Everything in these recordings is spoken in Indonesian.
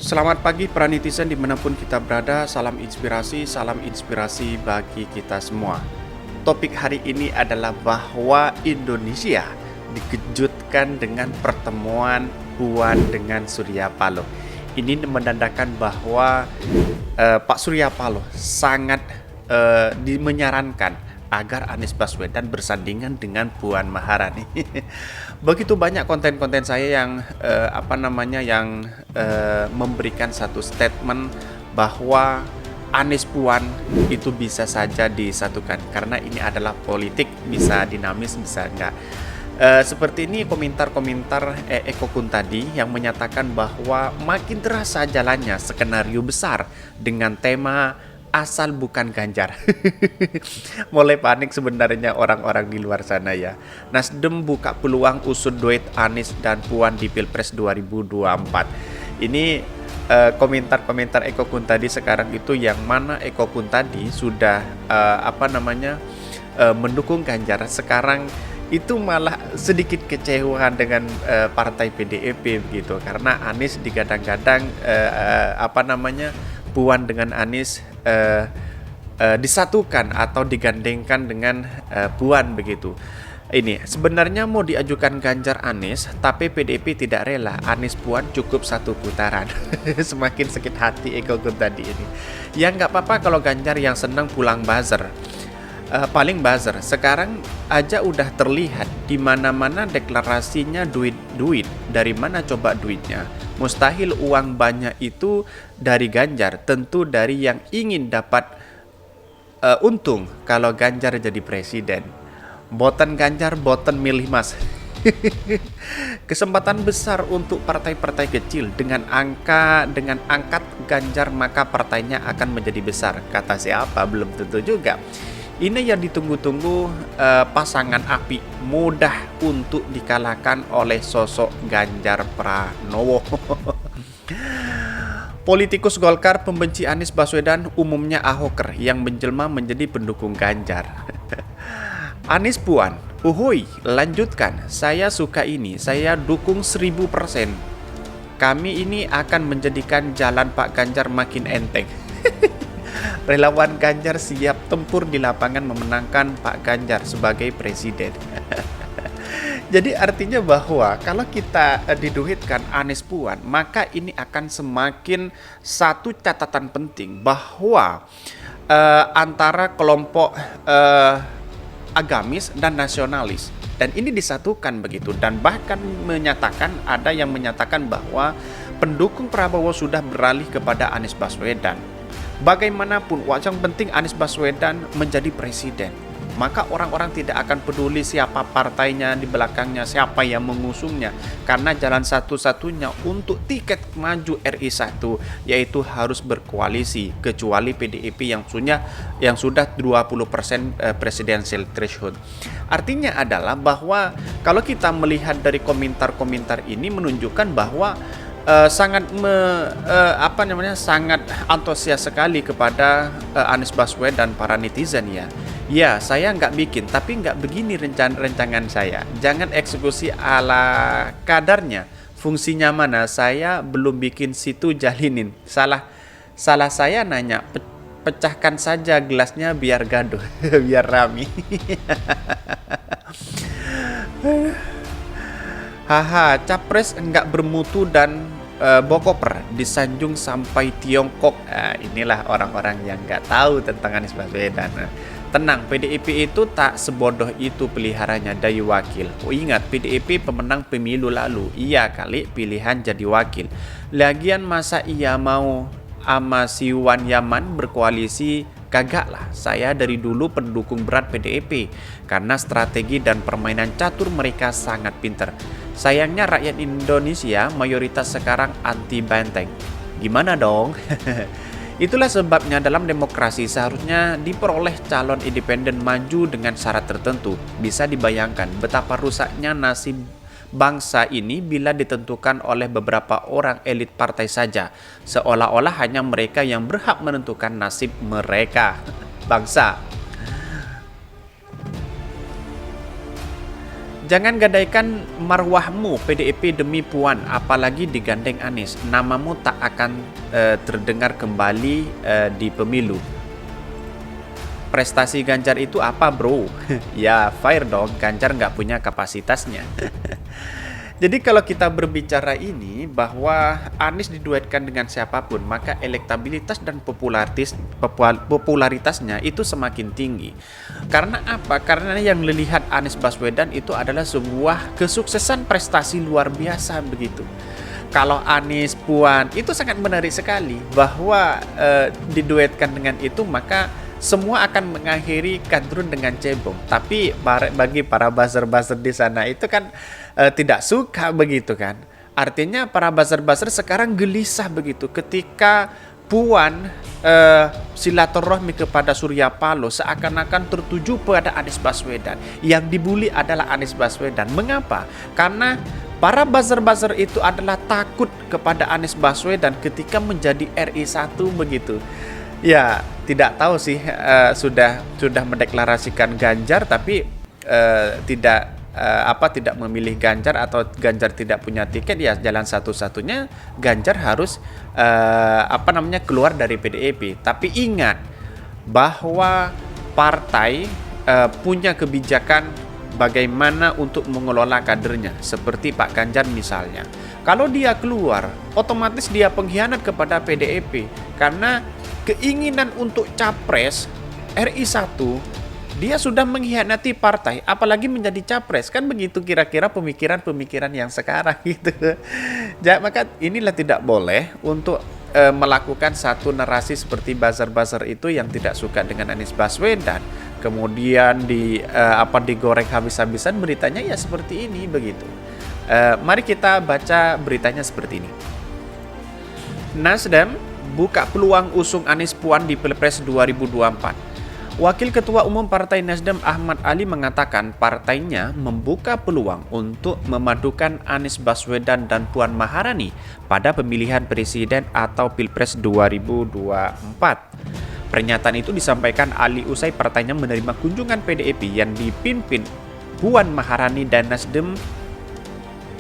Selamat pagi para netizen dimanapun kita berada, salam inspirasi bagi kita semua. Topik hari ini adalah bahwa Indonesia dikejutkan dengan pertemuan Puan dengan Surya Paloh. Ini menandakan bahwa Pak Surya Paloh sangat menyarankan agar Anies Baswedan bersandingan dengan Puan Maharani. Begitu banyak konten-konten saya yang memberikan satu statement bahwa Anies Puan itu bisa saja disatukan karena ini adalah politik, bisa dinamis bisa enggak. Seperti ini komentar-komentar Eko Kun tadi yang menyatakan bahwa makin terasa jalannya skenario besar dengan tema asal bukan Ganjar. Mulai panik sebenarnya orang-orang di luar sana ya. Nasdem buka peluang usut duet Anies dan Puan di Pilpres 2024. Ini komentar-komentar Eko Kun tadi sekarang itu yang mana Eko Kun tadi sudah mendukung Ganjar, sekarang itu malah sedikit kecewa dengan partai PDIP gitu karena Anies digadang-gadang Puan dengan Anies disatukan atau digandengkan dengan Puan begitu. Ini sebenarnya mau diajukan Ganjar Anies, tapi PDIP tidak rela. Anies Puan cukup satu putaran. Semakin sakit hati Eko Kun tadi ini. Ya nggak apa-apa kalau Ganjar yang senang pulang buzzer. Paling buzzer. Sekarang aja udah terlihat di mana-mana deklarasinya duit. Dari mana coba duitnya? Mustahil uang banyak itu dari Ganjar, tentu dari yang ingin dapat untung kalau Ganjar jadi presiden. Boten Ganjar, boten milih Mas. Kesempatan besar untuk partai-partai kecil dengan angkat Ganjar maka partainya akan menjadi besar. Kata siapa? Belum tentu juga. Ini yang ditunggu-tunggu pasangan api mudah untuk dikalahkan oleh sosok Ganjar Pranowo. Politikus Golkar pembenci Anies Baswedan umumnya Ahoker yang menjelma menjadi pendukung Ganjar. Anies Puan, uhuy, lanjutkan, saya suka ini, saya dukung 1000%. Kami ini akan menjadikan jalan Pak Ganjar makin enteng. Relawan Ganjar siap tempur di lapangan memenangkan Pak Ganjar sebagai presiden. Jadi artinya bahwa kalau kita diduitkan Anies Puan, maka ini akan semakin satu catatan penting bahwa antara kelompok agamis dan nasionalis, dan ini disatukan begitu, dan bahkan ada yang menyatakan bahwa pendukung Prabowo sudah beralih kepada Anies Baswedan. Bagaimanapun, yang penting Anies Baswedan menjadi presiden. Maka orang-orang tidak akan peduli siapa partainya di belakangnya, siapa yang mengusungnya. Karena jalan satu-satunya untuk tiket maju RI 1 yaitu harus berkoalisi, kecuali PDIP yang sudah 20% presidential threshold. Artinya adalah bahwa kalau kita melihat dari komentar-komentar ini menunjukkan bahwa sangat antusias sekali kepada Anies Baswedan para netizen ya. Ya, saya nggak bikin, tapi nggak begini rencangan saya. Jangan eksekusi ala kadarnya. Fungsinya mana? Saya belum bikin situ jalinin. Salah saya nanya. Pecahkan saja gelasnya biar gaduh, biar rame. Haha, capres enggak bermutu dan bokoper disanjung sampai Tiongkok. Inilah orang-orang yang nggak tahu tentang Anies Baswedan. Tenang, PDIP itu tak sebodoh itu peliharanya dari wakil. Oh ingat, PDIP pemenang pemilu lalu. Iya kali pilihan jadi wakil. Lagian masa ia mau sama si Wan Yaman berkoalisi? Kagak lah, saya dari dulu pendukung berat PDIP karena strategi dan permainan catur mereka sangat pinter. Sayangnya rakyat Indonesia mayoritas sekarang anti banteng. Gimana dong? Itulah sebabnya dalam demokrasi seharusnya diperoleh calon independen maju dengan syarat tertentu. Bisa dibayangkan betapa rusaknya nasib bangsa ini bila ditentukan oleh beberapa orang elit partai saja, seolah-olah hanya mereka yang berhak menentukan nasib mereka, bangsa. Jangan gadaikan marwahmu PDIP demi Puan, apalagi digandeng Anies. Namamu tak akan terdengar kembali di pemilu. Prestasi Ganjar itu apa, bro? Ya, fair dong, Ganjar nggak punya kapasitasnya. Jadi kalau kita berbicara ini bahwa Anies diduetkan dengan siapapun, maka elektabilitas dan popularitasnya itu semakin tinggi. Karena apa? Karena yang dilihat Anies Baswedan itu adalah sebuah kesuksesan prestasi luar biasa begitu. Kalau Anies Puan itu sangat menarik sekali bahwa diduetkan dengan itu, maka semua akan mengakhiri kadrun dengan cebong. Tapi bagi para buzzer-buzzer di sana itu kan tidak suka begitu kan. Artinya para buzzer-buzzer sekarang gelisah begitu ketika Puan silaturahmi kepada Surya Paloh seakan-akan tertuju pada Anies Baswedan. Yang dibully adalah Anies Baswedan. Mengapa? Karena para buzzer-buzzer itu adalah takut kepada Anies Baswedan ketika menjadi RI1 begitu. Ya, tidak tahu sih sudah mendeklarasikan Ganjar tapi tidak memilih Ganjar atau Ganjar tidak punya tiket, ya jalan satu-satunya Ganjar harus keluar dari PDIP. Tapi ingat bahwa partai punya kebijakan bagaimana untuk mengelola kadernya, seperti Pak Ganjar misalnya. Kalau dia keluar, otomatis dia pengkhianat kepada PDIP karena keinginan untuk capres RI1 dia sudah mengkhianati partai, apalagi menjadi capres. Kan begitu kira-kira pemikiran-pemikiran yang sekarang gitu. Ya, maka inilah tidak boleh untuk melakukan satu narasi seperti buzzer-buzzer itu yang tidak suka dengan Anies Baswedan. Kemudian digoreng habis-habisan beritanya ya seperti ini begitu. Mari kita baca beritanya seperti ini. Nasdem buka peluang usung Anies Puan di Pilpres 2024. Wakil Ketua Umum Partai Nasdem Ahmad Ali mengatakan partainya membuka peluang untuk memadukan Anies Baswedan dan Puan Maharani pada pemilihan presiden atau Pilpres 2024. Pernyataan itu disampaikan Ali usai partainya menerima kunjungan PDIP yang dipimpin Puan Maharani dan Nasdem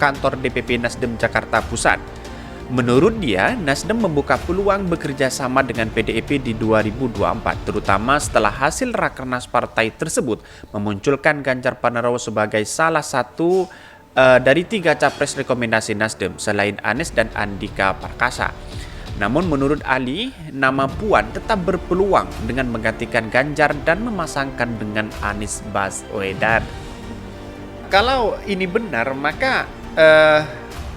kantor DPP Nasdem Jakarta Pusat. Menurut dia, Nasdem membuka peluang bekerja sama dengan PDIP di 2024, terutama setelah hasil rakernas partai tersebut memunculkan Ganjar Pranowo sebagai salah satu dari 3 capres rekomendasi Nasdem selain Anies dan Andika Perkasa. Namun menurut Ali, nama Puan tetap berpeluang dengan menggantikan Ganjar dan memasangkan dengan Anies Baswedan. Kalau ini benar, maka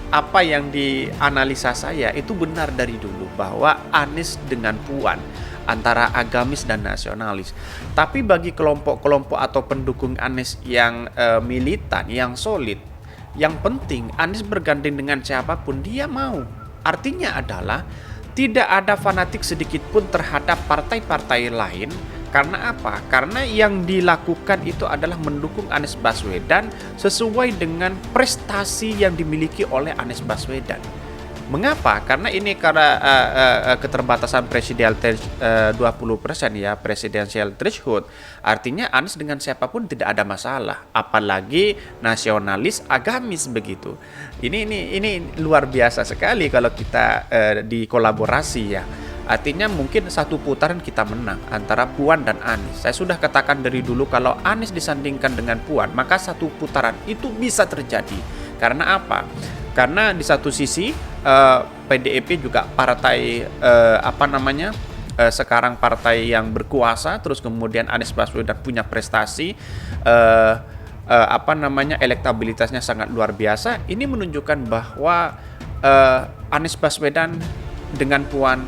apa yang dianalisa saya itu benar dari dulu bahwa Anies dengan Puan antara agamis dan nasionalis. Tapi bagi kelompok-kelompok atau pendukung Anies yang militan, yang solid, yang penting Anies bergandeng dengan siapapun dia mau. Artinya adalah tidak ada fanatik sedikit pun terhadap partai-partai lain. Karena apa? Karena yang dilakukan itu adalah mendukung Anies Baswedan sesuai dengan prestasi yang dimiliki oleh Anies Baswedan. Mengapa? Karena ini karena keterbatasan presidensial 20% ya, presidensial threshold. Artinya Anies dengan siapapun tidak ada masalah, apalagi nasionalis agamis begitu. Ini luar biasa sekali kalau kita dikolaborasi ya. Artinya mungkin satu putaran kita menang antara Puan dan Anies. Saya sudah katakan dari dulu kalau Anies disandingkan dengan Puan, maka satu putaran itu bisa terjadi. Karena apa? Karena di satu sisi PDIP juga partai sekarang partai yang berkuasa, terus kemudian Anies Baswedan punya prestasi elektabilitasnya sangat luar biasa. Ini menunjukkan bahwa Anies Baswedan dengan Puan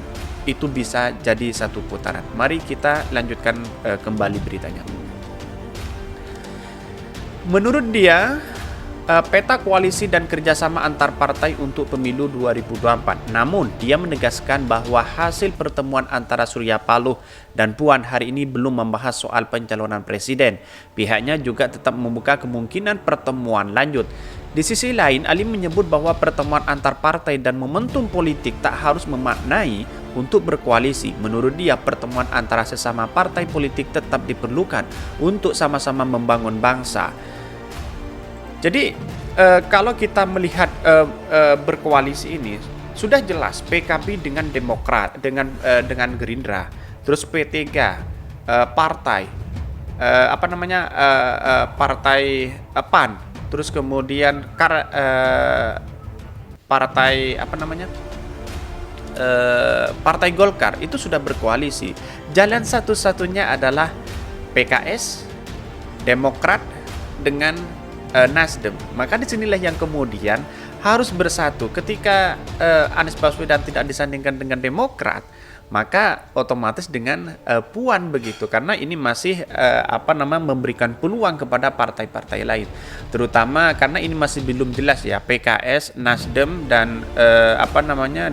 itu bisa jadi satu putaran. Mari kita lanjutkan kembali beritanya. Menurut dia, peta koalisi dan kerjasama antar partai untuk pemilu 2024. Namun, dia menegaskan bahwa hasil pertemuan antara Surya Paloh dan Puan hari ini belum membahas soal pencalonan presiden. Pihaknya juga tetap membuka kemungkinan pertemuan lanjut. Di sisi lain, Ali menyebut bahwa pertemuan antar partai dan momentum politik tak harus memaknai untuk berkoalisi. Menurut dia, pertemuan antara sesama partai politik tetap diperlukan untuk sama-sama membangun bangsa. Jadi kalau kita melihat berkoalisi ini sudah jelas PKB dengan Demokrat dengan Gerindra, terus P3 partai partai PAN, terus kemudian partai Partai Golkar itu sudah berkoalisi. Jalan satu-satunya adalah PKS, Demokrat dengan Nasdem. Maka disinilah yang kemudian harus bersatu. Ketika Anies Baswedan tidak disandingkan dengan Demokrat, maka otomatis dengan Puan begitu, karena ini masih memberikan peluang kepada partai-partai lain, terutama karena ini masih belum jelas ya, PKS, Nasdem dan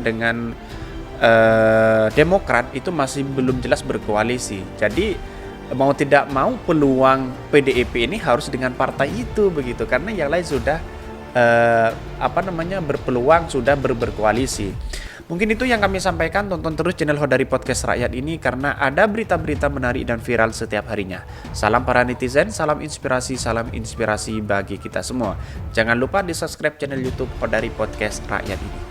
dengan Demokrat itu masih belum jelas berkoalisi. Jadi mau tidak mau peluang PDIP ini harus dengan partai itu begitu, karena yang lain sudah berpeluang sudah berkoalisi. Mungkin itu yang kami sampaikan. Tonton terus channel Hodari Podcast Rakyat ini karena ada berita-berita menarik dan viral setiap harinya. Salam para netizen, salam inspirasi bagi kita semua. Jangan lupa di subscribe channel YouTube Hodari Podcast Rakyat ini.